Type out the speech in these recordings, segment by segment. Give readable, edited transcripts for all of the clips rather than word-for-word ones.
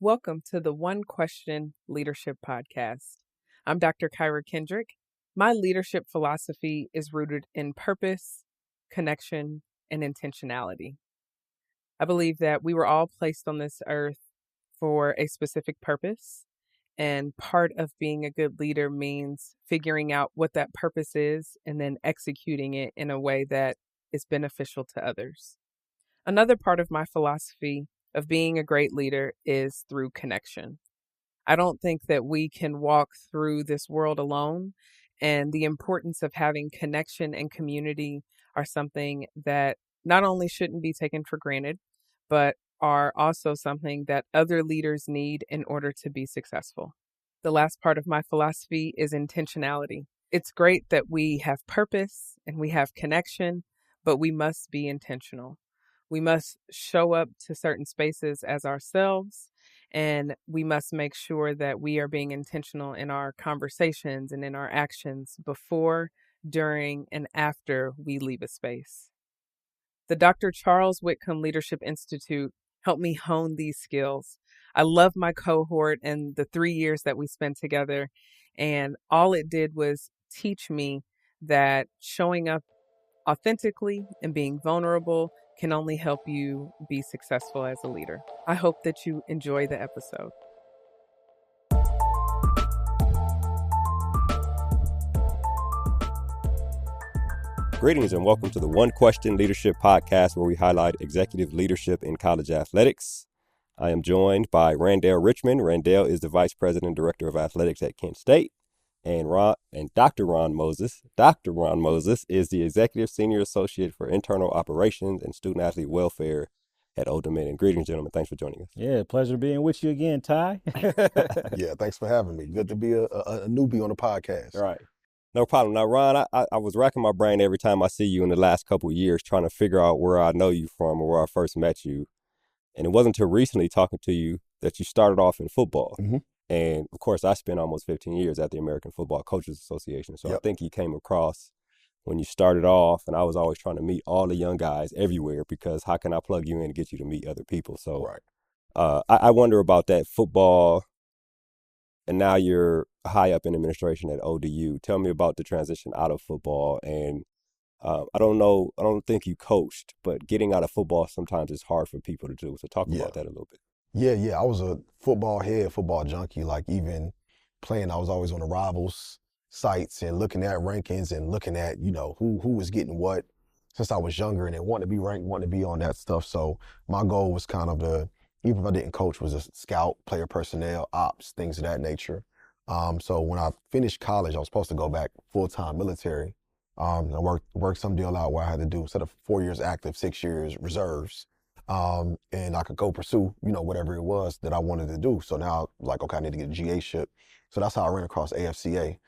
Welcome to the One Question Leadership Podcast. I'm Dr. Kyra Kendrick. My leadership philosophy is rooted in purpose, connection, and intentionality. I believe that we were all placed on this earth for a specific purpose, and part of being a good leader means figuring out what that purpose is and then executing it in a way that is beneficial to others. Another part of my philosophy of being a great leader is through connection. I don't think that we can walk through this world alone, and the importance of having connection and community are something that not only shouldn't be taken for granted, but are also something that other leaders need in order to be successful. The last part of my philosophy is intentionality. It's great that we have purpose and we have connection, but we must be intentional. We must show up to certain spaces as ourselves, and we must make sure that we are being intentional in our conversations and in our actions before, during, and after we leave a space. The Dr. Charles Whitcomb Leadership Institute helped me hone these skills. I love my cohort and the 3 years that we spent together, and all it did was teach me that showing up authentically and being vulnerable can only help you be successful as a leader. I hope that you enjoy the episode. Greetings and welcome to the One Question Leadership Podcast, where we highlight executive leadership in college athletics. I am joined by Randale Richmond. Randale is the Vice President and Director of Athletics at Kent State. And Dr. Ron Moses. Dr. Ron Moses is the Executive Senior Associate for Internal Operations and Student Athlete Welfare at Old Dominion. Greetings, gentlemen. Thanks for joining us. Yeah, pleasure being with you again, Ty. Yeah, thanks for having me. Good to be a newbie on the podcast. Right. No problem. Now, Ron, I was racking my brain every time I see you in the last couple of years trying to figure out where I know you from or where I first met you. And it wasn't until recently talking to you that you started off in football. Mm-hmm. And, of course, I spent almost 15 years at the American Football Coaches Association. So I think you came across when you started off, and I was always trying to meet all the young guys everywhere because how can I plug you in and get you to meet other people? So I wonder about that football, and now you're high up in administration at ODU. Tell me about the transition out of football. And I don't think you coached, but getting out of football sometimes is hard for people to do. So talk about that a little bit. Yeah. I was a football junkie. Like even playing, I was always on the Rivals sites and looking at rankings and looking at, who was getting what since I was younger, and then wanting to be ranked, wanting to be on that stuff. So my goal was kind of even if I didn't coach, was a scout, player personnel, ops, things of that nature. So when I finished college, I was supposed to go back full-time military. I worked some deal out where I had to do, instead of 4 years active, 6 years reserves. And I could go pursue, whatever it was that I wanted to do. So now, okay, I need to get a GA ship. So that's how I ran across AFCA.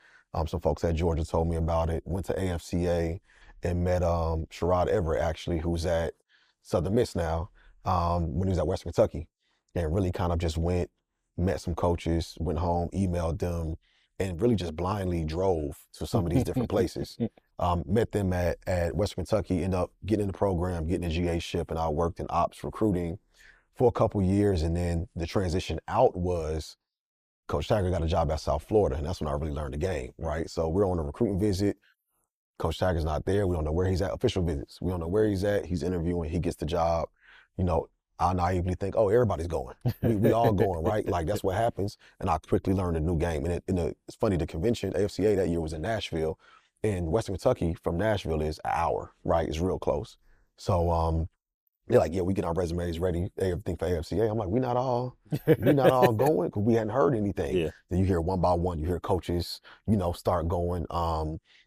Some folks at Georgia told me about it, went to AFCA and met Sherrod Everett, actually, who's at Southern Miss now, when he was at Western Kentucky. And really kind of just met some coaches, went home, emailed them, and really just blindly drove to some of these different places. Met them at Western Kentucky, ended up getting in the program, getting a GA ship, and I worked in ops recruiting for a couple years. And then the transition out was Coach Tiger got a job at South Florida, and that's when I really learned the game, right? So we're on a recruiting visit. Coach Tiger's not there. We don't know where he's at. Official visits. We don't know where he's at. He's interviewing. He gets the job. I naively think, oh, everybody's going. We all going, right? Like, that's what happens. And I quickly learned a new game. And it's funny, the convention, AFCA that year was in Nashville. And Western Kentucky from Nashville is an hour, right? It's real close. So they're like, yeah, we get our resumes ready, everything for AFCA. I'm like, we not all going, because we hadn't heard anything. Yeah. Then you hear one by one, you hear coaches, start going.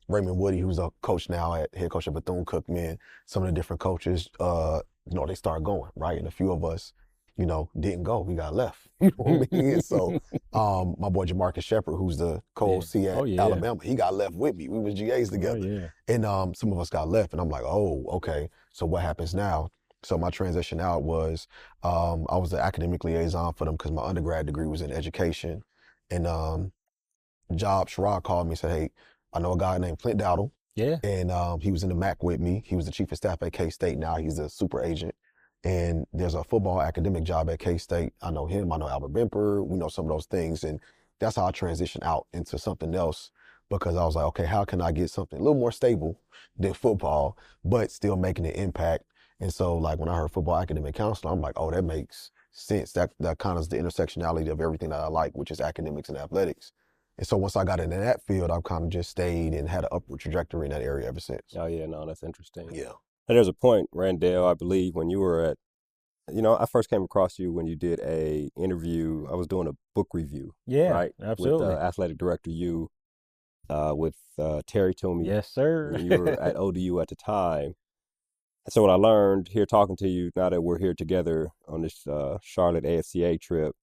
Raymond Woody, who's a coach now head coach at Bethune-Cookman, some of the different coaches, they start going, right? And a few of us, didn't go. We got left. You know what I mean? So my boy Jamarcus Shepard, who's the co-OC at Alabama, he got left with me. We was GAs together. And some of us got left. And I'm like, oh, okay. So what happens now? So my transition out was I was the academic liaison for them because my undergrad degree was in education. And Sherrod called me and said, hey, I know a guy named Clint Dowdle. Yeah. And he was in the MAC with me. He was the chief of staff at K-State. Now he's a super agent. And there's a football academic job at K-State. I know him. I know Albert Bimper. We know some of those things. And that's how I transitioned out into something else, because I was like, okay, how can I get something a little more stable than football, but still making an impact? And so, like, when I heard football academic counselor, I'm like, oh, that makes sense. That kind of is the intersectionality of everything that I like, which is academics and athletics. And so once I got into that field, I've kind of just stayed and had an upward trajectory in that area ever since. Oh, yeah, no, that's interesting. Yeah. And there's a point, Randale, I believe, when you were at, I first came across you when you did a interview. I was doing a book review. Yeah, right? absolutely. With athletic director, with Terry Toomey. Yes, sir. When you were at ODU at the time. And so what I learned here talking to you, now that we're here together on this Charlotte AFCA trip,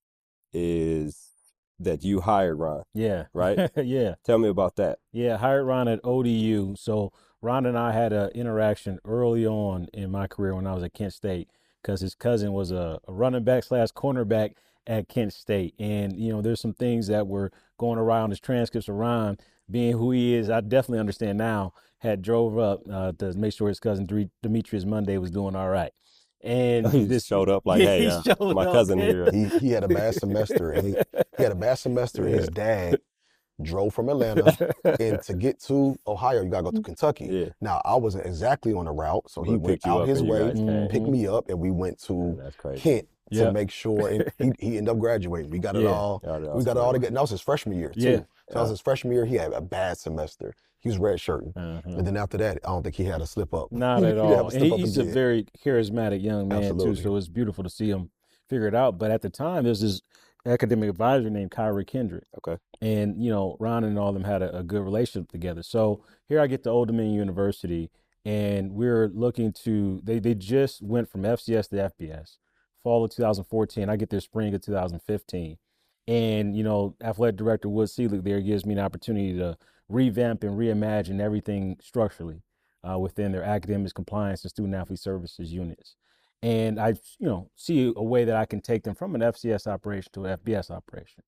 is that you hired Ron. Yeah. Right? Yeah. Tell me about that. Yeah, hired Ron at ODU. So Ron and I had an interaction early on in my career when I was at Kent State, because his cousin was a running back / cornerback at Kent State. And, there's some things that were going around his transcripts of Ron being who he is. I definitely understand now, had drove up to make sure his cousin Demetrius Monday was doing all right. And he just showed up like, hey, my cousin here. He had a bad semester, and his dad drove from Atlanta, and to get to Ohio, you got to go to Kentucky. Yeah. Now, I wasn't exactly on the route, so he went out his way, picked me up, and we went to Kent to make sure, and he ended up graduating. We got it all. We got it all together. And that was his freshman year, too. Yeah. So that was his freshman year. He had a bad semester. He was redshirting. And then after that, I don't think he had a slip up. Not at all. And he's a very charismatic young man, too, so it's beautiful to see him figure it out. But at the time, there's this academic advisor named Kyra Kendrick. Okay. And, Ron and all of them had a good relationship together. So here I get to Old Dominion University, and we're looking to, they just went from FCS to FBS, fall of 2014. I get there spring of 2015. And, athletic director Wood Seelig there gives me an opportunity to revamp and reimagine everything structurally within their academics, compliance, and student athlete services units. And I, see a way that I can take them from an FCS operation to an FBS operation.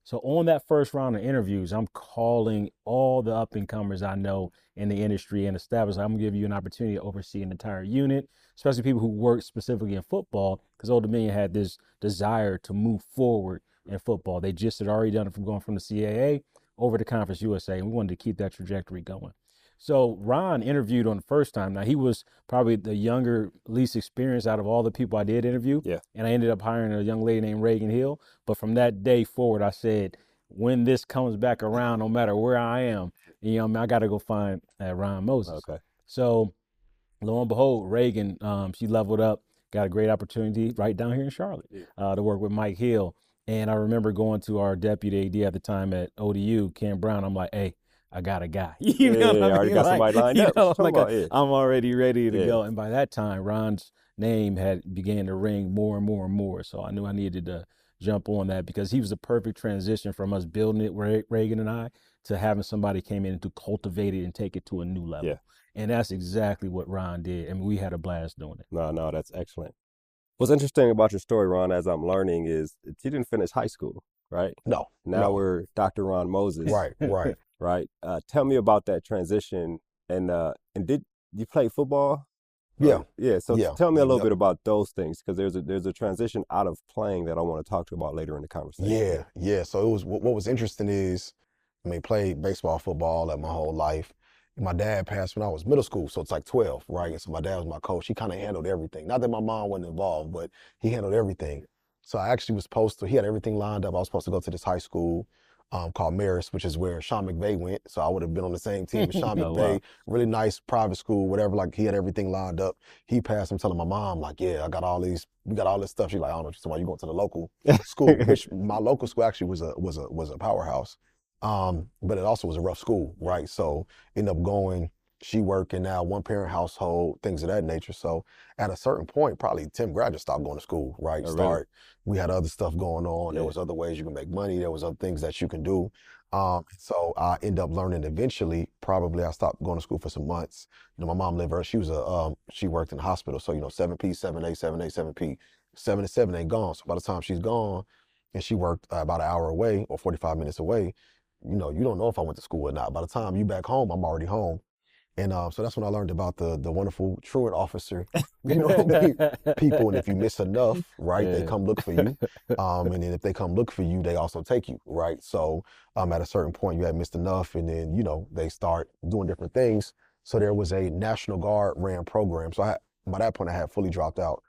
So on that first round of interviews, I'm calling all the up-and-comers I know in the industry and establish I'm going to give you an opportunity to oversee an entire unit, especially people who work specifically in football, because Old Dominion had this desire to move forward in football. They just had already done it from going from the CAA over to Conference USA, and we wanted to keep that trajectory going. So Ron interviewed on the first time. Now, he was probably the younger, least experienced out of all the people I did interview. Yeah. And I ended up hiring a young lady named Reagan Hill. But from that day forward, I said, when this comes back around, no matter where I am, I got to go find Ron Moses. Okay. So lo and behold, Reagan, she leveled up, got a great opportunity right down here in Charlotte to work with Mike Hill. And I remember going to our deputy AD at the time at ODU, Ken Brown. I'm like, hey, I got a guy. Already got somebody lined up. I'm already ready to go. And by that time, Ron's name had began to ring more and more and more. So I knew I needed to jump on that, because he was a perfect transition from us building it, Reagan and I, to having somebody came in to cultivate it and take it to a new level. Yeah. And that's exactly what Ron did. And we had a blast doing it. No, that's excellent. What's interesting about your story, Ron, as I'm learning, is that you didn't finish high school, right? No. Now we're Dr. Ron Moses. Right. Right. Tell me about that transition. And did you play football? Yeah. So tell me a little bit about those things, because there's a transition out of playing that I want to talk to you about later in the conversation. Yeah. So it was what was interesting is, played baseball, football my whole life. And my dad passed when I was middle school, so it's like 12, right? And so my dad was my coach. He kind of handled everything. Not that my mom wasn't involved, but he handled everything. So I actually was he had everything lined up. I was supposed to go to this high school called Marist, which is where Sean McVay went. So I would have been on the same team as Sean McVay. Wow. Really nice private school, whatever. Like, he had everything lined up. He passed. I'm telling my mom, like, yeah, we got all this stuff. She's like, I don't know what you're talking about. You going to the local school, which my local school actually was a powerhouse. But it also was a rough school, right? So ended up going, she working now, one parent household, things of that nature. So at a certain point, probably 10th grade, I just stopped going to school, right? Really? We had other stuff going on. There was other ways you can make money. There was other things that you can do. So I ended up learning eventually. Probably I stopped going to school for some months. My mom lived her. She worked in the hospital. So 7P, 7A, 7A, 7P, 7 to 7 ain't gone. So by the time she's gone, and she worked about an hour away or 45 minutes away, you don't know if I went to school or not. By the time you back home, I'm already home. And so that's when I learned about the wonderful truant officer, people. And if you miss enough, right, they come look for you. And then if they come look for you, they also take you, right? So at a certain point, you had missed enough, and then, they start doing different things. So there was a National Guard ran program. So by that point, I had fully dropped out.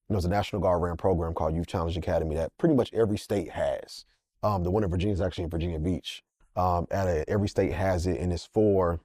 And there was a National Guard ran program called Youth Challenge Academy that pretty much every state has. The one in Virginia is actually in Virginia Beach. Every state has it, and it's for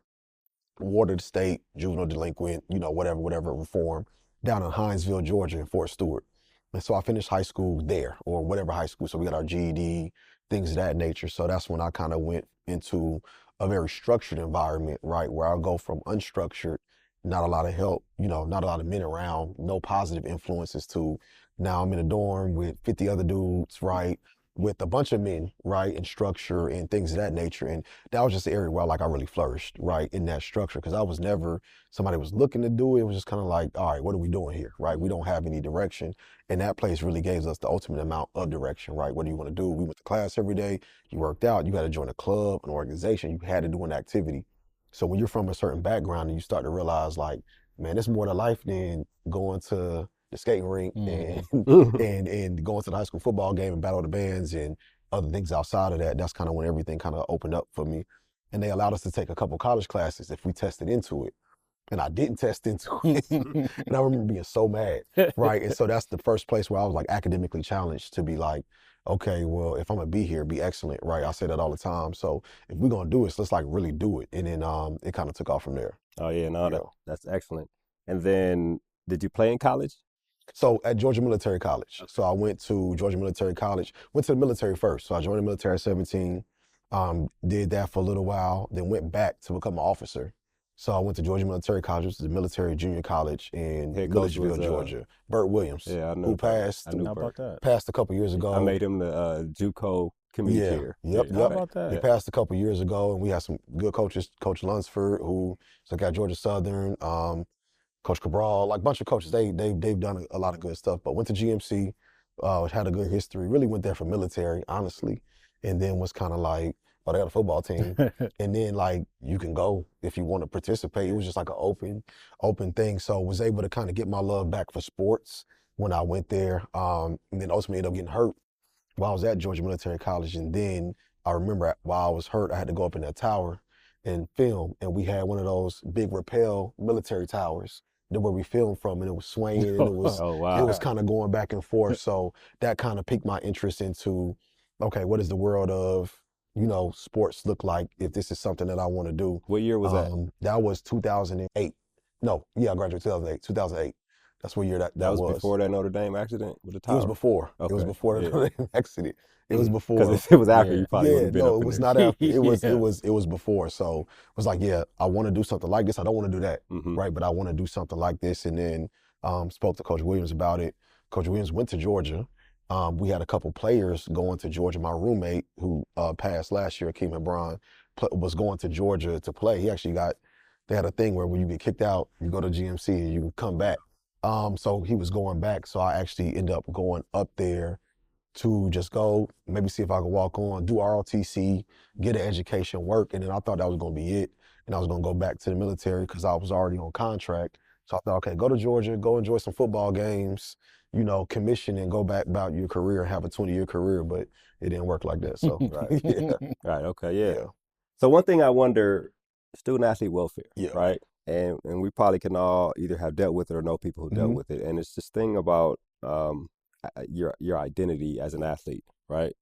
ward of the state, juvenile delinquent, whatever reform, down in Hinesville, Georgia, and Fort Stewart. And so I finished high school there, or whatever high school. So we got our GED, things of that nature. So that's when I kind of went into a very structured environment, right, where I go from unstructured, not a lot of help, not a lot of men around, no positive influences, to now I'm in a dorm with 50 other dudes, right, with a bunch of men, right, and structure and things of that nature. And that was just the area where I really flourished, right, in that structure, because I was never somebody was looking to do it. It was just kind of like, all right, what are we doing here, right? We don't have any direction. And that place really gave us the ultimate amount of direction, right? What do you want to do? We went to class every day. You worked out. You got to join a club, an organization. You had to do an activity. So when you're from a certain background and you start to realize, like, man, it's more to life than going to the skating rink and going to the high school football game and battle the bands and other things outside of that. That's kind of when everything kind of opened up for me. And they allowed us to take a couple college classes if we tested into it. And I didn't test into it. And I remember being so mad, right? And so that's the first place where I was like academically challenged to be like, okay, well, if I'm gonna be here, be excellent, right? I say that all the time. So if we're gonna do this, let's like really do it. And then it kind of took off from there. Oh yeah, no, that's excellent. And then did you play in college? So at Georgia Military College. So I went to Georgia Military College, went to the military first. So I joined the military at 17, did that for a little while, then went back to become an officer. So I went to Georgia Military College, which is a military junior college in Milledgeville, Georgia. Burt Williams, who passed a couple years ago. I made him the JUCO community chair. Yep. How about that? He passed a couple years ago, and we had some good coaches. Coach Lunsford, who got Georgia Southern, Coach Cabral, like a bunch of coaches. They've done a lot of good stuff. But went to GMC, had a good history. Really went there for military, honestly, and then was kind of like, oh, they got a football team. And then like, you can go if you want to participate. It was just like an open thing. So was able to kind of get my love back for sports when I went there. And then ultimately ended up getting hurt while I was at Georgia Military College. And then I remember while I was hurt, I had to go up in that tower and film. And we had one of those big rappel military towers where we filmed from, and it was swaying, and it was, it was kind of going back and forth. So that kind of piqued my interest into, okay, what is the world of, sports look like if this is something that I want to do. What year was that? That was 2008. No, yeah, I graduated 2008. That's what year that was. That was before that Notre Dame accident with the tower? It was before. Okay. It was before the Notre Dame accident. It was before. Because if it was after, you probably wouldn't have been up it was not after. It was before. So it was like, yeah, I want to do something like this. I don't want to do that, right? But I want to do something like this. And then spoke to Coach Williams about it. Coach Williams went to Georgia. We had a couple players going to Georgia. My roommate, who passed last year, Akeem Hebron, was going to Georgia to play. He actually they had a thing where when you get kicked out, you go to GMC and you can come back. So he was going back. So I actually ended up going up there to just go, maybe see if I could walk on, do ROTC, get an education, work. And then I thought that was going to be it. And I was going to go back to the military because I was already on contract. So I thought, okay, go to Georgia, go enjoy some football games, commission, and go back about your career and have a 20-year career. But it didn't work like that. So, Right. Okay. Yeah. So one thing I wonder, student athlete welfare, right? And we probably can all either have dealt with it or know people who dealt with it. And it's this thing about your identity as an athlete, right?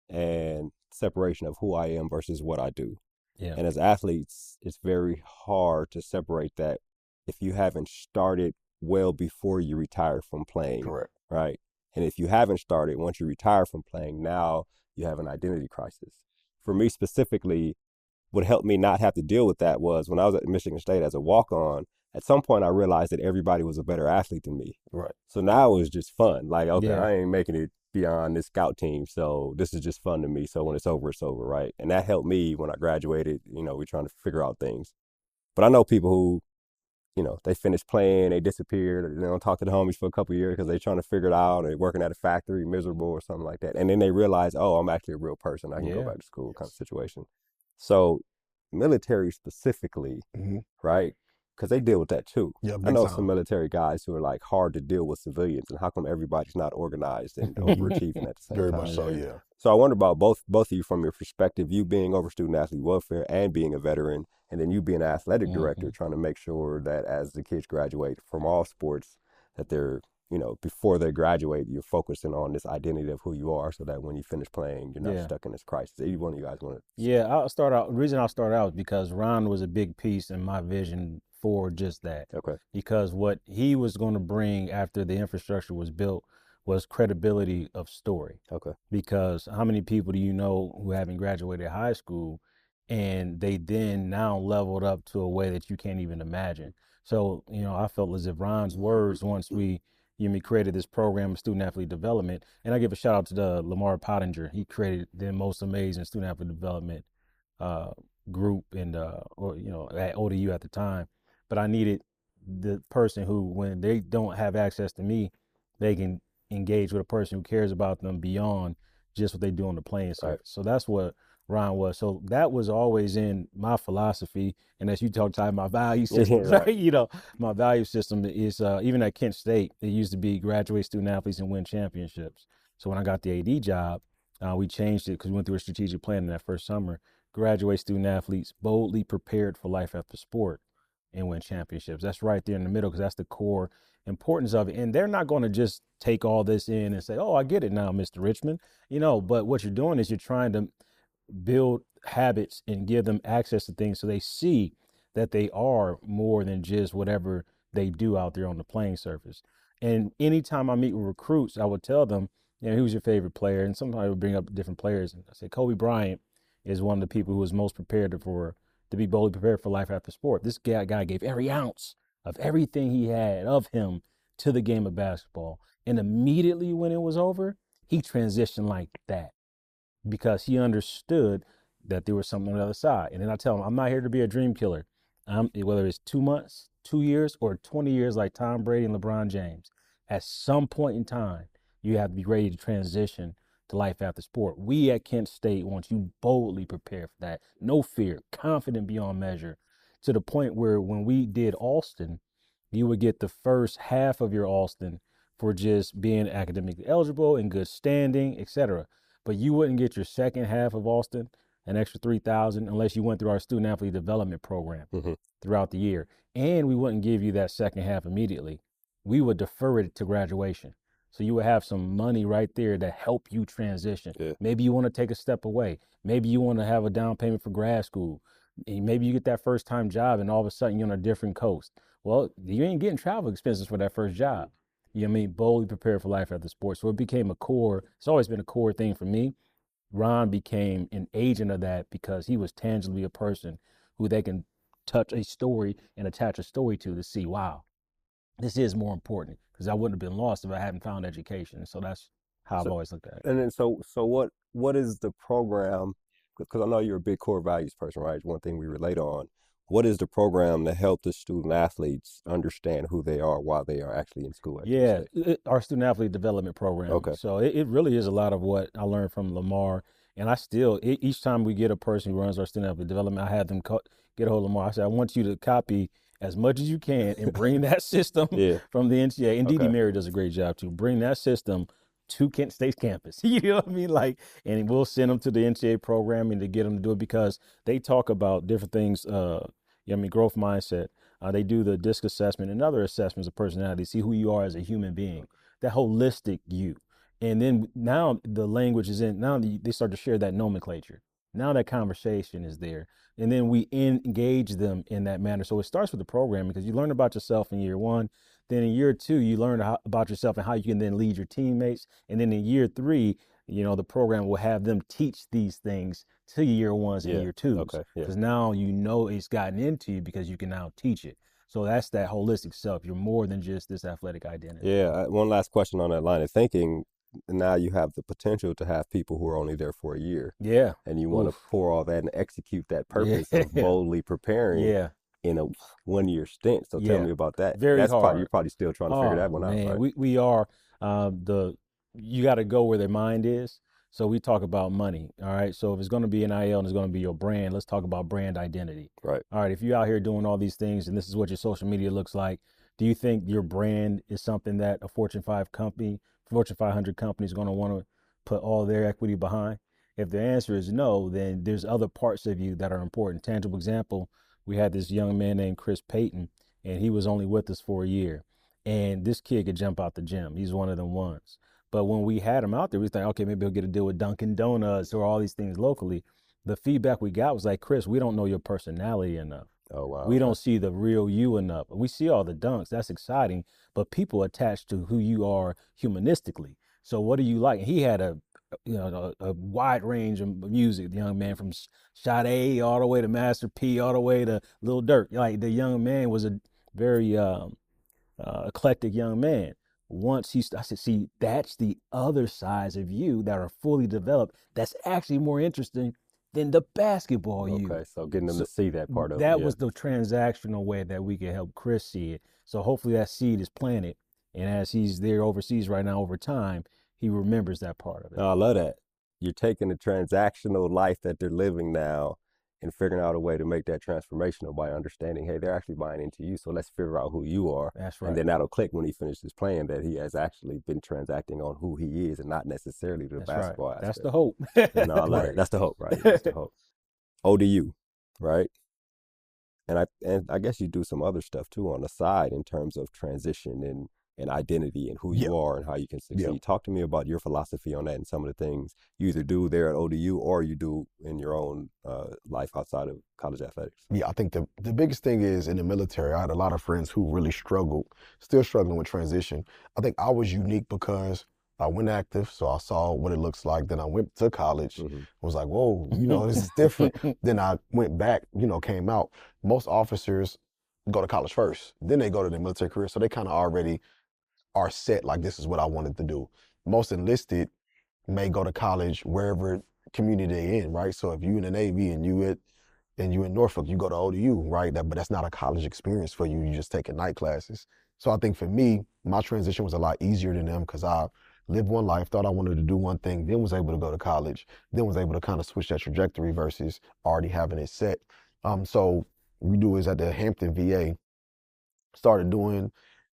And separation of who I am versus what I do. Yeah. And as athletes, it's very hard to separate that if you haven't started well before you retire from playing. Correct. Right? And if you haven't started, once you retire from playing, now you have an identity crisis. For me specifically, what helped me not have to deal with that was when I was at Michigan State as a walk-on, at some point I realized that everybody was a better athlete than me. Right. So now it was just fun. Like, okay, I ain't making it beyond this scout team, so this is just fun to me. So when it's over, right? And that helped me when I graduated. We're trying to figure out things. But I know people who, they finish playing, they disappeared, they don't talk to the homies for a couple of years because they're trying to figure it out, or they're working at a factory, miserable or something like that. And then they realize, oh, I'm actually a real person. I can go back to school kind of situation. So military specifically, right? Because they deal with that too. Yeah, I know time. some military guys who are like hard to deal with civilians, and how come everybody's not organized and overachieving at the same Very time? much so, yeah. So I wonder about both of you from your perspective, you being over student athlete welfare and being a veteran, and then you being an athletic director, trying to make sure that as the kids graduate from all sports, that they're, before they graduate, you're focusing on this identity of who you are, so that when you finish playing, you're not stuck in this crisis. Either one of you guys want to? Yeah, I'll start out. The reason I'll start out is because Ron was a big piece in my vision for just that. Okay. Because what he was going to bring after the infrastructure was built was credibility of story. Okay. Because how many people do you know who haven't graduated high school and they then now leveled up to a way that you can't even imagine? So, I felt as if Ron's words, once we created this program of student athlete development, and I give a shout out to the Lamar Pottinger. He created the most amazing student athlete development group and at ODU at the time. But I needed the person who, when they don't have access to me, they can engage with a person who cares about them beyond just what they do on the playing surface. Right. So that's what Ron was. So that was always in my philosophy. And as you talked about my value system, right? My value system is even at Kent State, it used to be graduate student athletes and win championships. So when I got the AD job, we changed it because we went through a strategic plan in that first summer. Graduate student athletes boldly prepared for life after sport and win championships. That's right there in the middle, because that's the core importance of it. And they're not going to just take all this in and say, oh, I get it now, Mr. Richmond. But what you're doing is you're trying to build habits and give them access to things so they see that they are more than just whatever they do out there on the playing surface. And anytime I meet with recruits, I would tell them, who's your favorite player? And sometimes I would bring up different players. And I say, Kobe Bryant is one of the people who was most prepared to be boldly prepared for life after sport. This guy gave every ounce of everything he had of him to the game of basketball. And immediately when it was over, he transitioned like that, because he understood that there was something on the other side. And then I tell him, I'm not here to be a dream killer. Whether it's 2 months, 2 years, or 20 years like Tom Brady and LeBron James, at some point in time, you have to be ready to transition to life after sport. We at Kent State want you boldly prepared for that. No fear, confident beyond measure, to the point where when we did Alston, you would get the first half of your Alston for just being academically eligible, in good standing, etc. But you wouldn't get your second half of Alston, an extra $3,000, unless you went through our student athlete development program throughout the year. And we wouldn't give you that second half immediately. We would defer it to graduation. So you would have some money right there to help you transition. Yeah. Maybe you want to take a step away. Maybe you want to have a down payment for grad school. Maybe you get that first time job and all of a sudden you're on a different coast. Well, you ain't getting travel expenses for that first job. You know what I mean? Boldly prepare for life after sports. So it became a core. It's always been a core thing for me. Ron became an agent of that because he was tangibly a person who they can touch a story and attach a story to see, wow, this is more important, because I wouldn't have been lost if I hadn't found education. So that's how I've always looked at it. And then so what is the program? Because I know you're a big core values person, right? It's one thing we relate on. What is the program to help the student athletes understand who they are while they are actually in school? Our student athlete development program. Okay. So it really is a lot of what I learned from Lamar. And I still, each time we get a person who runs our student athlete development, I have them get a hold of Lamar. I say, I want you to copy as much as you can and bring that system from the NCAA. And Dee Mary does a great job too. Bring that system to Kent State's campus. You know what I mean? And we'll send them to the NCAA programming to get them to do it, because they talk about different things. Growth mindset. They do the DISC assessment and other assessments of personality, see who you are as a human being, that holistic you. And then now the language is in, now they start to share that nomenclature. Now that conversation is there. And then we engage them in that manner. So it starts with the programming, because you learn about yourself in year one. Then in year two, you learn about yourself and how you can then lead your teammates. And then in year three, the program will have them teach these things to year ones and year twos. Because now it's gotten into you because you can now teach it. So that's that holistic self. You're more than just this athletic identity. Yeah. One last question on that line of thinking. Now you have the potential to have people who are only there for a year. Yeah. And you want to pour all that and execute that purpose of boldly preparing in a 1 year stint. So tell me about that. That's hard. You're probably still trying to figure that one out. Right? We are you got to go where their mind is. So we talk about money. All right. So if it's going to be NIL and it's going to be your brand, let's talk about brand identity. Right. All right. If you're out here doing all these things and this is what your social media looks like, do you think your brand is something that a Fortune 500 company is going to want to put all their equity behind? If the answer is no, then there's other parts of you that are important. Tangible example, we had this young man named Chris Payton, and he was only with us for a year. And this kid could jump out the gym. He's one of them ones. But when we had him out there, we thought, okay, maybe he'll get a deal with Dunkin' Donuts or all these things locally. The feedback we got was like, Chris, we don't know your personality enough. Oh, wow. We don't see the real you enough. We see all the dunks. That's exciting. But people attach to who you are humanistically. So what do you like? He had a wide range of music. The young man from Sade all the way to Master P, all the way to Lil Durk. Like the young man was a very eclectic young man. I said, see, that's the other sides of you that are fully developed. That's actually more interesting than the basketball you. Okay, so getting them to see that part of it. That was the transactional way that we could help Chris see it. So hopefully that seed is planted. And as he's there overseas right now over time, he remembers that part of it. I love that. You're taking the transactional life that they're living now and figuring out a way to make that transformational by understanding, hey, they're actually buying into you, so let's figure out who you are. That's right. And then that'll click when he finishes playing that he has actually been transacting on who he is and not necessarily the basketball aspect. That's the hope. No, I love it. That's the hope, right? That's the hope. ODU, right? And I guess you do some other stuff too on the side in terms of transition and identity and who you are and how you can succeed. Talk to me about your philosophy on that and some of the things you either do there at ODU or you do in your own life outside of college athletics. Yeah, I think the biggest thing is in the military, I had a lot of friends who really struggled, still struggling with transition. I think I was unique because I went active, so I saw what it looks like. Then I went to college, was like, whoa, this is different. Then I went back, came out. Most officers go to college first, then they go to their military career, so they kind of already are set, like this is what I wanted to do. Most enlisted may go to college wherever community they're in, right? So if you in the Navy and you in Norfolk, you go to ODU, right? But that's not a college experience for you. You just taking night classes. So I think for me, my transition was a lot easier than them because I lived one life, thought I wanted to do one thing, then was able to go to college, then was able to kind of switch that trajectory versus already having it set. So we do is at the Hampton VA, started doing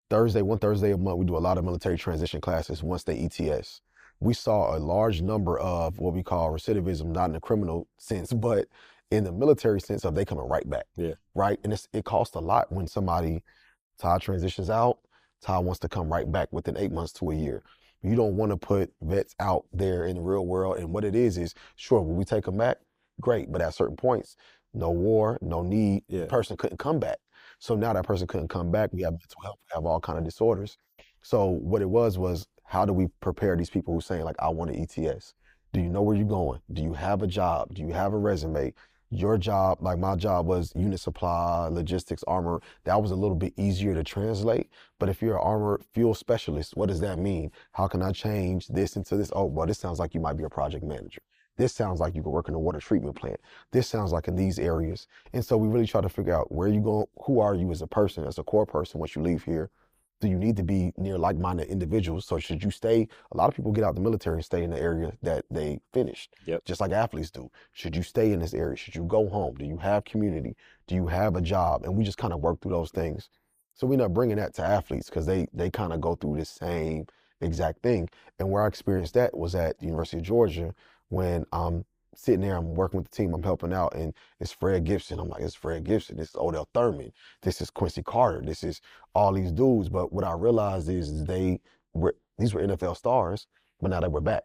one Thursday a month, we do a lot of military transition classes once they ETS. We saw a large number of what we call recidivism, not in the criminal sense, but in the military sense of they coming right back. Yeah. Right. And it costs a lot when somebody, Tai transitions out, Tai wants to come right back within 8 months to a year. You don't want to put vets out there in the real world. And what it is, sure, when we take them back, great. But at certain points, no war, no need, the person couldn't come back. So now that person couldn't come back. We have mental health, we have all kind of disorders. So what it was how do we prepare these people who saying like, I want to ETS? Do you know where you're going? Do you have a job? Do you have a resume? Your job, like my job was unit supply, logistics, armor. That was a little bit easier to translate. But if you're an armor fuel specialist, what does that mean? How can I change this into this? Oh, well, this sounds like you might be a project manager. This sounds like you could work in a water treatment plant. This sounds like in these areas. And so we really try to figure out where you going, who are you as a person, as a core person once you leave here? Do you need to be near like-minded individuals? So should you stay? A lot of people get out the military and stay in the area that they finished, just like athletes do. Should you stay in this area? Should you go home? Do you have community? Do you have a job? And we just kind of work through those things. So we end up bringing that to athletes because they kind of go through the same exact thing. And where I experienced that was at the University of Georgia when I'm sitting there, I'm working with the team, I'm helping out, and it's Fred Gibson. I'm like, it's Fred Gibson. This is Odell Thurman. This is Quincy Carter. This is all these dudes. But what I realized is these were NFL stars, but now they were back,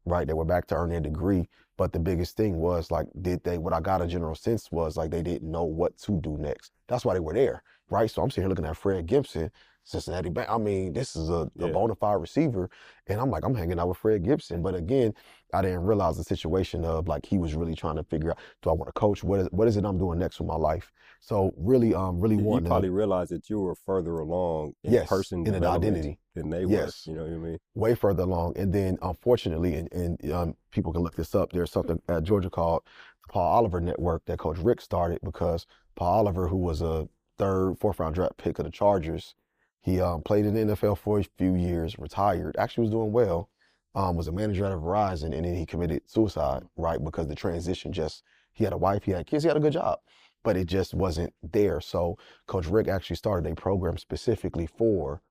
right? They were back to earn their degree. But the biggest thing was like, what I got a general sense was like, they didn't know what to do next. That's why they were there, right? So I'm sitting here looking at Fred Gibson, Cincinnati Bank. I mean, this is a bona fide receiver. And I'm like, I'm hanging out with Fred Gibson. But again, I didn't realize the situation of like, he was really trying to figure out, do I want to coach? What is it I'm doing next with my life? So really wanting you probably realized that you were further along in person in an identity than they were. You know what I mean? Way further along. And then unfortunately, and people can look this up, there's something at Georgia called the Paul Oliver Network that Coach Rick started because Paul Oliver, who was a fourth round draft pick of the Chargers, he played in the NFL for a few years, retired, actually was doing well. was a manager at Verizon, and then he committed suicide, right? Because the transition he had a wife, he had kids, he had a good job, but it just wasn't there. So Coach Rick actually started a program specifically for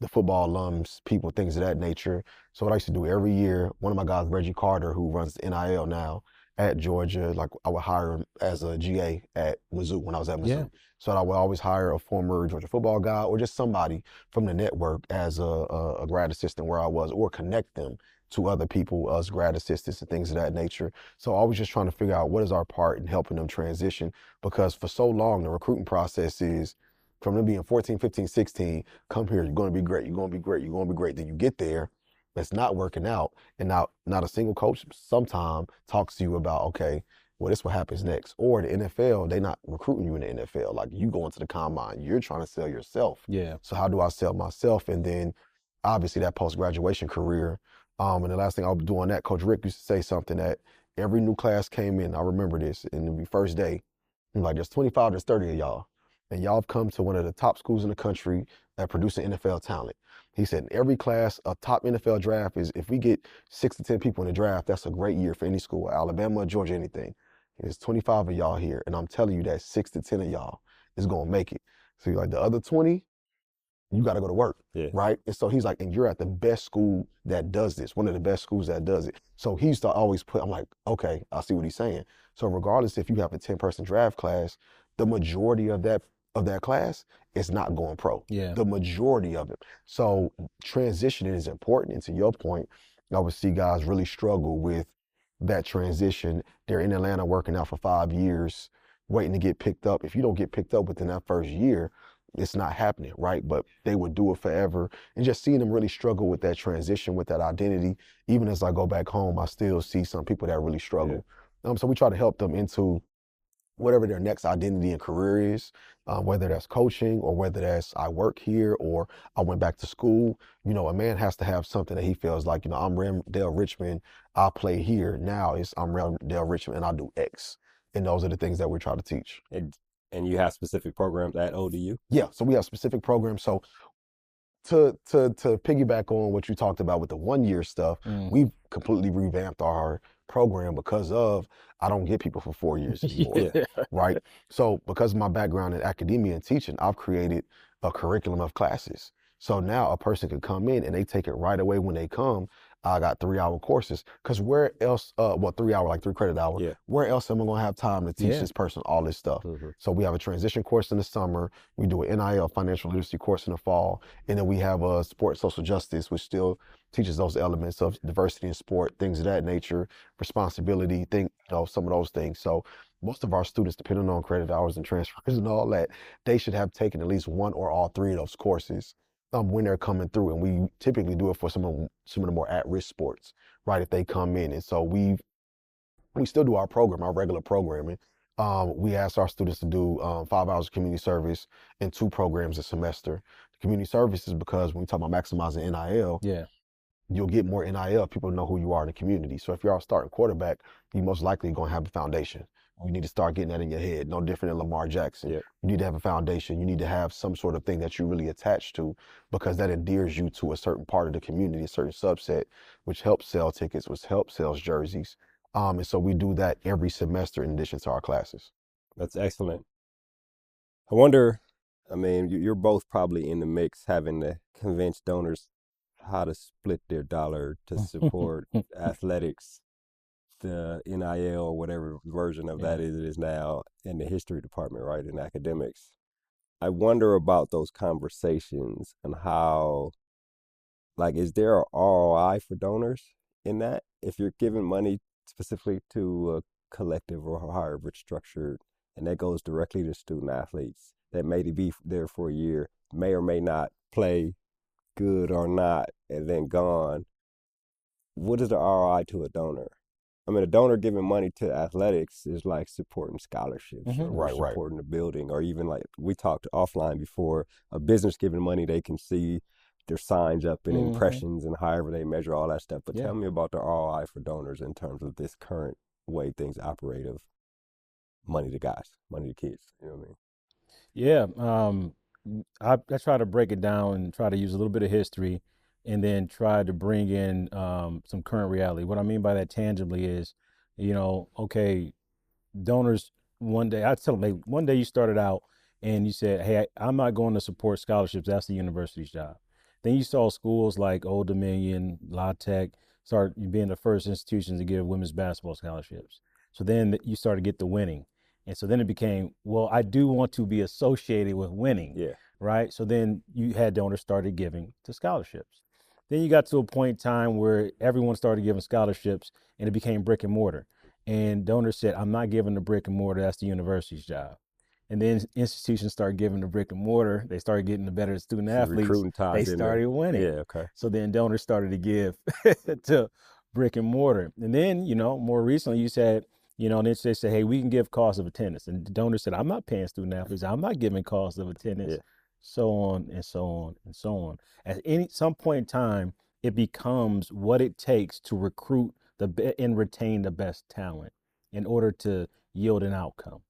the football alums, people, things of that nature. So what I used to do every year, one of my guys, Reggie Carter, who runs the NIL now at Georgia, like I would hire him as a GA at Mizzou when I was at Mizzou. Yeah. So I would always hire a former Georgia football guy or just somebody from the network as a grad assistant where I was, or connect them to other people as grad assistants and things of that nature. So I was just trying to figure out what is our part in helping them transition, because for so long the recruiting process is from them being 14, 15, 16, come here, you're going to be great, you're going to be great, you're going to be great. Then you get there, it's not working out. And now, not a single coach sometime talks to you about, okay, well, this is what happens next. Or the NFL, they're not recruiting you in the NFL. Like, you go into the combine, you're trying to sell yourself. Yeah. So how do I sell myself? And then obviously that post-graduation career. And the last thing I'll be doing that, Coach Rick used to say something that every new class came in, I remember this, in the first day, like, there's 25, there's 30 of y'all. And y'all have come to one of the top schools in the country at producing NFL talent. He said, in every class, a top NFL draft is, if we get 6 to 10 people in the draft, that's a great year for any school, Alabama, Georgia, anything. There's 25 of y'all here, and I'm telling you that 6 to 10 of y'all is going to make it. So you're like, the other 20, you got to go to work, right? And so he's like, and you're at the best school that does this, one of the best schools that does it. So he used to always I'm like, okay, I see what he's saying. So regardless if you have a 10-person draft class, the majority of that class is not going pro. Yeah. The majority of it. So transitioning is important. And to your point, I would see guys really struggle with that transition. They're in Atlanta working out for 5 years, waiting to get picked up. If you don't get picked up within that first year, it's not happening, right? But they would do it forever. And just seeing them really struggle with that transition, with that identity, even as I go back home, I still see some people that really struggle. So we try to help them into whatever their next identity and career is, whether that's coaching or whether that's I work here or I went back to school. You know, a man has to have something that he feels like, you know, I'm Randale Richmond, I play here. Now I'm Randale Richmond and I do X. And those are the things that we try to teach. And you have specific programs at ODU? Yeah, so we have specific programs. So to piggyback on what you talked about with the 1-year stuff, we've completely revamped our program because I don't get people for 4 years anymore, right? So because of my background in academia and teaching, I've created a curriculum of classes. So now a person can come in and they take it right away when they come. I got 3-hour courses, because where else, 3 hour, like 3 credit hour, where else am I going to have time to teach this person all this stuff? So we have a transition course in the summer. We do an NIL financial literacy course in the fall. And then we have a sports social justice, which still teaches those elements of diversity in sport, things of that nature, responsibility, some of those things. So most of our students, depending on credit hours and transfers and all that, they should have taken at least 1 or all 3 of those courses when they're coming through. And we typically do it for some of the more at-risk sports, right? If they come in. And so we still do our program, our regular programming. We ask our students to do 5 hours of community service and 2 programs a semester. The community service is because when we talk about maximizing NIL, you'll get more NIL. People know who you are in the community. So if you're a starting quarterback, you most likely going to have a foundation. You need to start getting that in your head. No different than Lamar Jackson. You need to have a foundation. You need to have some sort of thing that you really attach to, because that endears you to a certain part of the community, a certain subset, which helps sell tickets, which helps sell jerseys. And so we do that every semester in addition to our classes. That's excellent. I wonder, I mean, you're both probably in the mix, having to convince donors how to split their dollar to support athletics, the NIL or whatever version of that it is now in the history department, right, in academics. I wonder about those conversations and how, like, is there a ROI for donors in that? If you're giving money specifically to a collective or hybrid structured, and that goes directly to student athletes that may be there for a year, may or may not play good or not, and then gone, what is the ROI to a donor? I mean, a donor giving money to athletics is like supporting scholarships or supporting the building, or even like we talked offline before, a business giving money, they can see their signs up and impressions and however they measure all that stuff. But tell me about the ROI for donors in terms of this current way things operate of money to guys, money to kids. You know what I mean? I try to break it down and try to use a little bit of history. and then try to bring in some current reality. What I mean by that tangibly is, okay, donors, one day, I tell them, hey, one day you started out and you said, hey, I'm not going to support scholarships. That's the university's job. Then you saw schools like Old Dominion, La Tech start being the first institutions to give women's basketball scholarships. So then you started to get the winning. And so then it became, well, I do want to be associated with winning. Yeah. Right. So then you had donors started giving to scholarships. Then you got to a point in time where everyone started giving scholarships and it became brick and mortar. And donors said, I'm not giving the brick and mortar. That's the university's job. And then institutions started giving the brick and mortar. They started getting the better student athletes. They started winning. Yeah, okay. So then donors started to give to brick and mortar. And then, more recently you said, and then they say, hey, we can give cost of attendance. And the donor said, I'm not paying student athletes. I'm not giving cost of attendance. Yeah. So on and so on and so on. At some point in time, it becomes what it takes to recruit and retain the best talent in order to yield an outcome.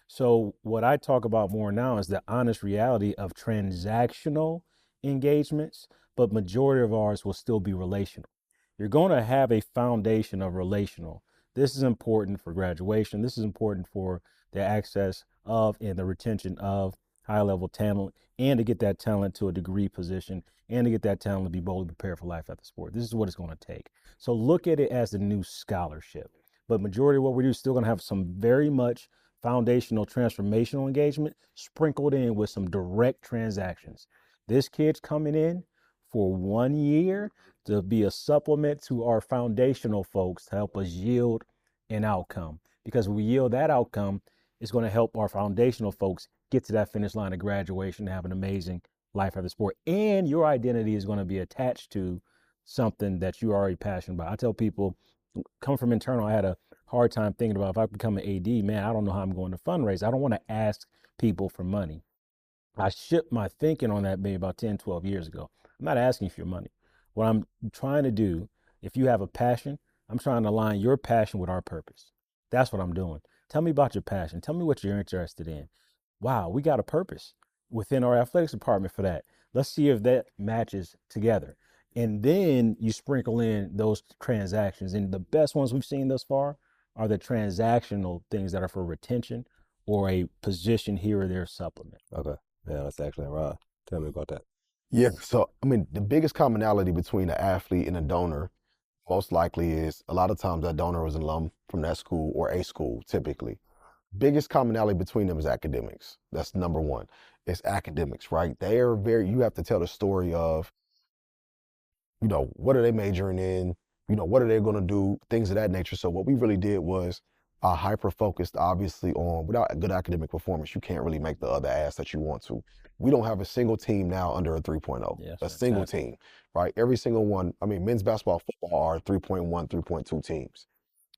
So what I talk about more now is the honest reality of transactional engagements, but majority of ours will still be relational. You're going to have a foundation of relational. This is important for graduation. This is important for the access of and the retention of high level talent, and to get that talent to a degree position, and to get that talent to be boldly prepared for life after sport. This is what it's going to take. So look at it as the new scholarship. But majority of what we do is still going to have some very much foundational transformational engagement sprinkled in with some direct transactions. This kid's coming in for 1 year to be a supplement to our foundational folks to help us yield an outcome. Because when we yield that outcome, it's going to help our foundational folks get to that finish line of graduation and have an amazing life after sport. And your identity is going to be attached to something that you're already passionate about. I tell people, come from internal, I had a hard time thinking about if I become an AD, man, I don't know how I'm going to fundraise. I don't want to ask people for money. I shipped my thinking on that maybe about 10, 12 years ago. I'm not asking for your money. What I'm trying to do, if you have a passion, I'm trying to align your passion with our purpose. That's what I'm doing. Tell me about your passion. Tell me what you're interested in. Wow, we got a purpose within our athletics department for that. Let's see if that matches together. And then you sprinkle in those transactions. And the best ones we've seen thus far are the transactional things that are for retention or a position here or there supplement. Okay. Yeah, that's actually right. Tell me about that. Yeah. So, the biggest commonality between an athlete and a donor most likely is a lot of times that donor was an alum from that school or a school, typically. Biggest commonality between them is academics. That's number one. It's academics, right? You have to tell the story of, what are they majoring in? What are they going to do? Things of that nature. So what we really did was hyper-focused, obviously, on without a good academic performance, you can't really make the other ass that you want to. We don't have a single team now under a 3.0. Yeah, a single team, right? Every single one. Men's basketball, football are 3.1, 3.2 teams.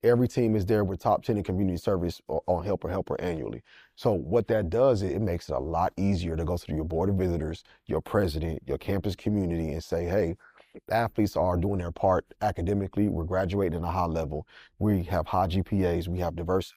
Every team is there with top 10 in community service on helper annually. So what that does is it makes it a lot easier to go to your board of visitors, your president, your campus community, and say, hey, athletes are doing their part academically. We're graduating at a high level. We have high GPAs. We have diverse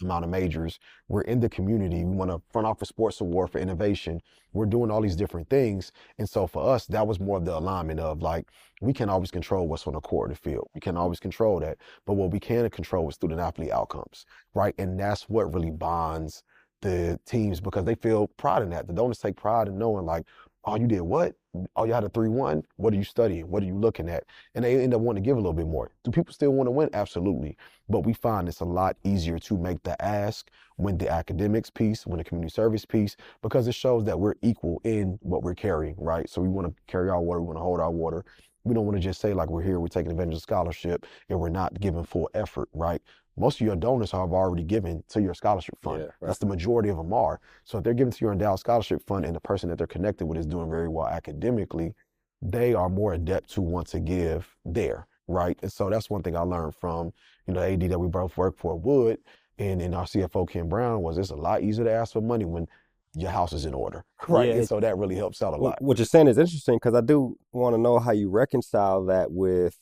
amount of majors. We're in the community. We want to front office sports award for innovation. We're doing all these different things. And so for us, that was more of the alignment of like, we can't always control what's on the court of the field. We can't always control that. But what we can control is student athlete outcomes, right? And that's what really bonds the teams because they feel pride in that. The donors take pride in knowing like, oh, you did what? Oh, you had a 3-1? What are you studying? What are you looking at? And they end up wanting to give a little bit more. Do people still want to win? Absolutely. But we find it's a lot easier to make the ask when the academics piece, when the community service piece, because it shows that we're equal in what we're carrying, right? So we want to carry our water. We want to hold our water. We don't want to just say like we're here, we're taking advantage of scholarship and we're not giving full effort, right? Most of your donors have already given to your scholarship fund. Yeah, right. That's the majority of them are. So if they're giving to your endowed scholarship fund and the person that they're connected with is doing very well academically, they are more adept to want to give there, right? And so that's one thing I learned from, the AD that we both work for, Wood, and our CFO, Ken Brown, was it's a lot easier to ask for money when your house is in order, right? Yeah, and so that really helps out a lot. What you're saying is interesting because I do want to know how you reconcile that with,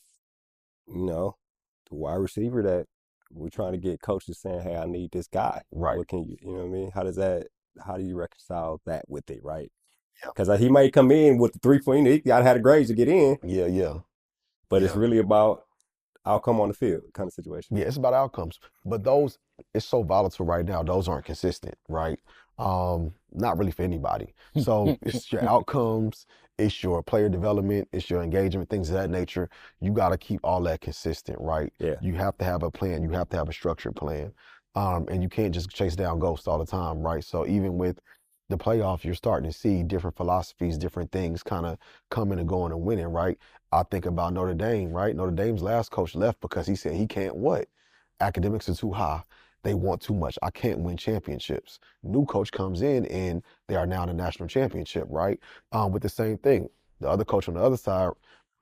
the wide receiver that we're trying to get coaches saying, hey, I need this guy. Right. What can you, you know what I mean? How do you reconcile that with it, right? Because he might come in with the 3-point, he got to have the grades to get in. Yeah. But it's really about outcome on the field kind of situation. Yeah, it's about outcomes. But those, it's so volatile right now. Those aren't consistent, right? Not really for anybody. So it's your outcomes, it's your player development, it's your engagement, things of that nature. You got to keep all that consistent, right? Yeah. You have to have a plan. You have to have a structured plan. And you can't just chase down ghosts all the time, right? So even with the playoffs, you're starting to see different philosophies, different things kind of coming and going and winning, right? I think about Notre Dame, right? Notre Dame's last coach left because he said he can't what? Academics are too high. They want too much. I can't win championships. New coach comes in and they are now in a national championship, right? With the same thing. The other coach on the other side,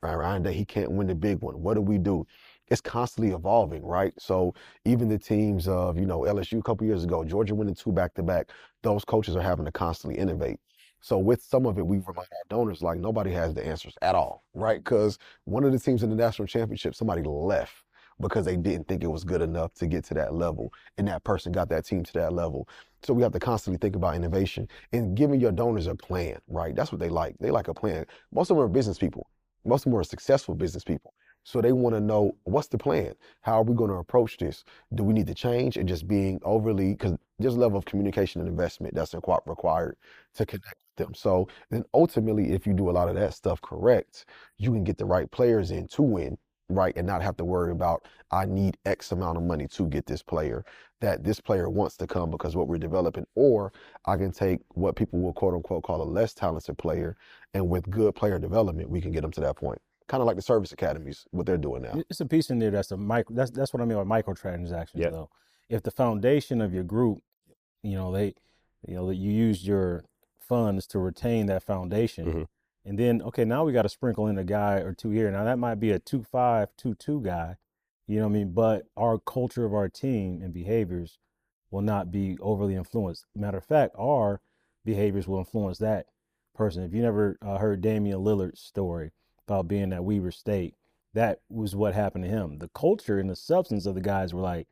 Ryan, that he can't win the big one. What do we do? It's constantly evolving, right? So even the teams of, LSU a couple years ago, Georgia winning 2 back-to-back, those coaches are having to constantly innovate. So with some of it, we remind our donors, like, nobody has the answers at all, right? Because one of the teams in the national championship, somebody left because they didn't think it was good enough to get to that level, and that person got that team to that level. So we have to constantly think about innovation and giving your donors a plan, right? That's what they like. They like a plan. Most of them are business people. Most of them are successful business people. So they want to know, what's the plan? How are we going to approach this? Do we need to change? And just being overly, because there's a level of communication and investment that's required to connect with them. So then ultimately, if you do a lot of that stuff correct, you can get the right players in to win, right? And not have to worry about, I need X amount of money to get this player, that this player wants to come because what we're developing. Or I can take what people will quote unquote call a less talented player, and with good player development, we can get them to that point. Kind of like the service academies, what they're doing now. It's a piece in there that's a micro. That's what I mean by microtransactions, though. If the foundation of your group, that you use your funds to retain that foundation, and then now we got to sprinkle in a guy or two here. Now that might be a 2-5, 2-2 guy, you know what I mean. But our culture of our team and behaviors will not be overly influenced. Matter of fact, our behaviors will influence that person. If you never heard Damian Lillard's story about being at Weber State, that was what happened to him. The culture and the substance of the guys were like,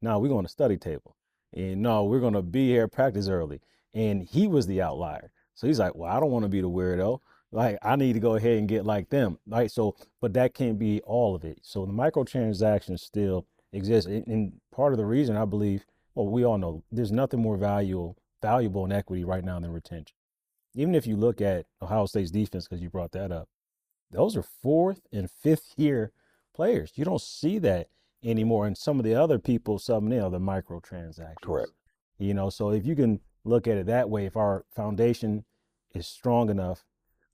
no, we're going to study table. And no, we're going to be here, practice early. And he was the outlier. So he's like, well, I don't want to be the weirdo. Like, I need to go ahead and get like them. Right. So, but that can't be all of it. So the microtransactions still exist. And part of the reason I believe, well, we all know there's nothing more valuable in equity right now than retention. Even if you look at Ohio State's defense, because you brought that up, those are 4th and 5th year players. You don't see that anymore. And some of the other people subbing in are the microtransactions. Correct. So if you can look at it that way, if our foundation is strong enough,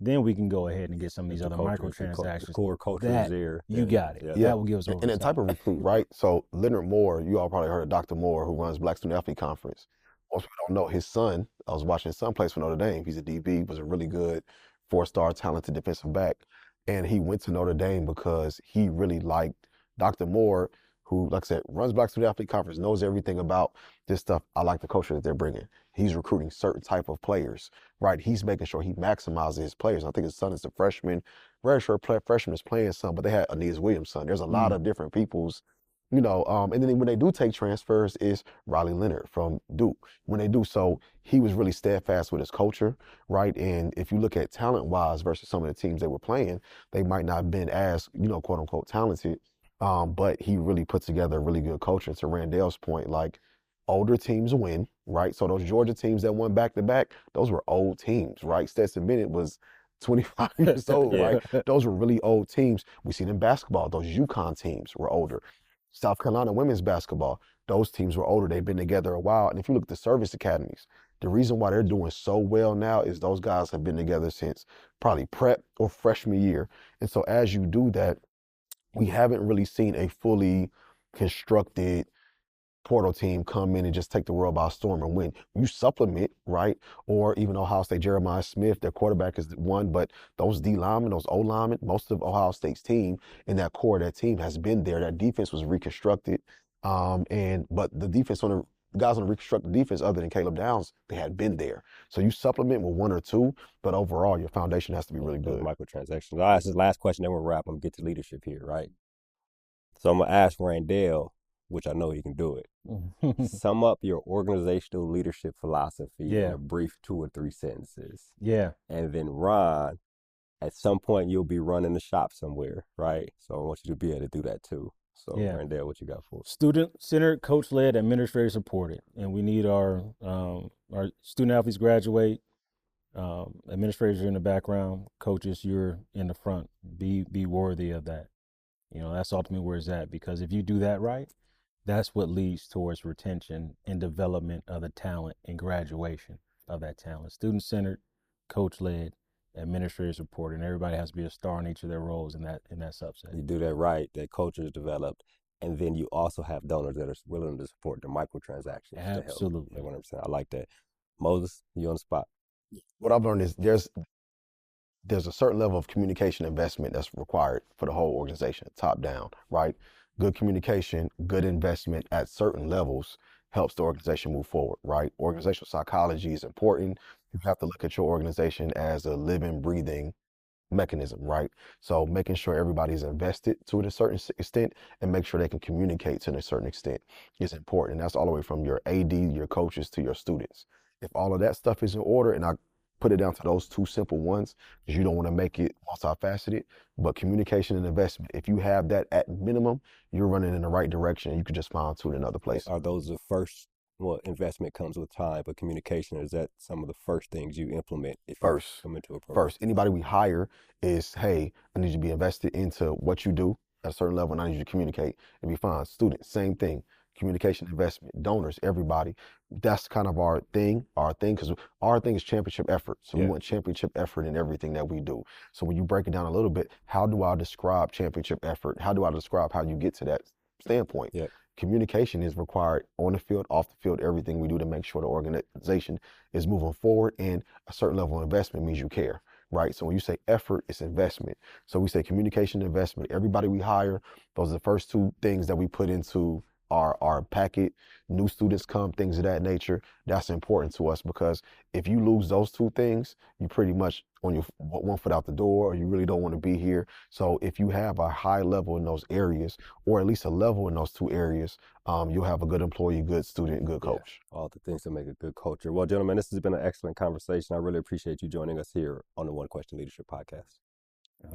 then we can go ahead and get some of these other microtransactions. The core culture is there. You got it. Yeah. That will give us and that type of recruit, right? So Leonard Moore, you all probably heard of Dr. Moore, who runs Black Student Athlete Conference. Most people don't know his son. I was watching his son play for Notre Dame. He's a DB, was a really good 4-star talented defensive back. And he went to Notre Dame because he really liked Dr. Moore, who, like I said, runs Black Student Athlete Conference, knows everything about this stuff. I like the culture that they're bringing. He's recruiting certain type of players, right? He's making sure he maximizes his players. I think his son is a freshman. Very sure freshman is playing some, but they had Aeneas Williams' son. There's a lot of different people's, and then when they do take transfers, is Riley Leonard from Duke. When they do so, he was really steadfast with his culture, right? And if you look at talent-wise versus some of the teams they were playing, they might not have been as, quote-unquote talented, but he really put together a really good culture. To Randale's point, like, older teams win, right? So those Georgia teams that won back-to-back, those were old teams, right? Stetson Bennett was 25 years old, right? Those were really old teams. We see it in basketball. Those UConn teams were older. South Carolina women's basketball, those teams were older. They've been together a while. And if you look at the service academies, the reason why they're doing so well now is those guys have been together since probably prep or freshman year. And so as you do that, we haven't really seen a fully constructed portal team come in and just take the world by storm and win. You supplement, right? Or even Ohio State, Jeremiah Smith, their quarterback is one, but those D linemen, those O linemen, most of Ohio State's team and that core of that team has been there. That defense was reconstructed. But the defense guys on the reconstructed defense, other than Caleb Downs, they had been there. So you supplement with one or two, but overall your foundation has to be really good. Microtransactions. I'll ask this last question, then we'll wrap. I'm gonna get to leadership here, right? So I'm gonna ask Randale, which I know he can do it. Sum up your organizational leadership philosophy in a brief 2 or 3 sentences. Yeah. And then Ron, at some point you'll be running the shop somewhere, right? So I want you to be able to do that too. So Randale, what you got for us? Student-centered, coach-led, administrator supported. And we need our student athletes graduate, administrators are in the background, coaches, you're in the front. Be worthy of that. You know, that's ultimately where it's at, because if you do that right, that's what leads towards retention and development of the talent and graduation of that talent. Student-centered, coach-led, administrator supported, and everybody has to be a star in each of their roles in that subset. You do that right, that culture is developed, and then you also have donors that are willing to support the microtransactions. Absolutely. To help. 100%. I like that. Moses, you on the spot. What I've learned is there's a certain level of communication investment that's required for the whole organization, top down, right? Good communication, good investment at certain levels helps the organization move forward, right? Organizational psychology is important. You have to look at your organization as a living, breathing mechanism, right? So making sure everybody's invested to a certain extent and make sure they can communicate to a certain extent is important. And that's all the way from your AD, your coaches, to your students. If all of that stuff is in order, and I put it down to those 2 simple ones, because you don't want to make it multifaceted, but communication and investment, if you have that at minimum, you're running in the right direction, and you can just fine tune in other places. Are those the first, investment comes with time, but communication, is that some of the first things you implement if you come into a program? First, anybody we hire is, hey, I need you to be invested into what you do at a certain level, and I need you to communicate and be fine. Students, same thing. Communication, investment, donors, everybody. That's kind of our thing, because our thing is championship effort. So we want championship effort in everything that we do. So when you break it down a little bit, how do I describe championship effort? How do I describe how you get to that standpoint? Communication is required on the field, off the field, everything we do to make sure the organization is moving forward, and a certain level of investment means you care, right? So when you say effort, it's investment. So we say communication, investment. Everybody we hire, those are the first 2 things that we put into our packet. New students come, things of that nature. That's important to us, because if you lose those 2 things, you pretty much on your 1 foot out the door, or you really don't want to be here. So if you have a high level in those areas, or at least a level in those 2 areas, you'll have a good employee, good student, good coach. All the things that make a good culture. Well, gentlemen, this has been an excellent conversation. I really appreciate you joining us here on the One Question Leadership Podcast.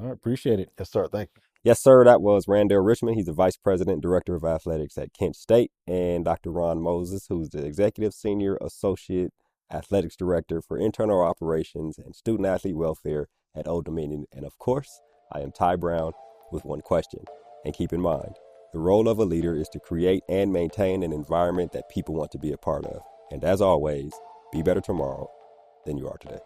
I appreciate it. Yes, sir. Thank you. Yes, sir. That was Randale Richmond. He's the Vice President, Director of Athletics at Kent State, and Dr. Ron Moses, who's the Executive Senior Associate Athletics Director for Internal Operations and Student Athlete Welfare at Old Dominion. And of course, I am Ty Brown with one question. And keep in mind, the role of a leader is to create and maintain an environment that people want to be a part of. And as always, be better tomorrow than you are today.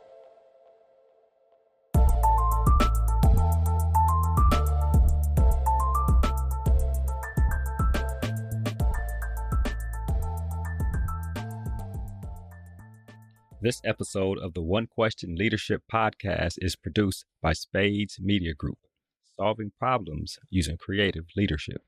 This episode of the One Question Leadership Podcast is produced by Spades Media Group, solving problems using creative leadership.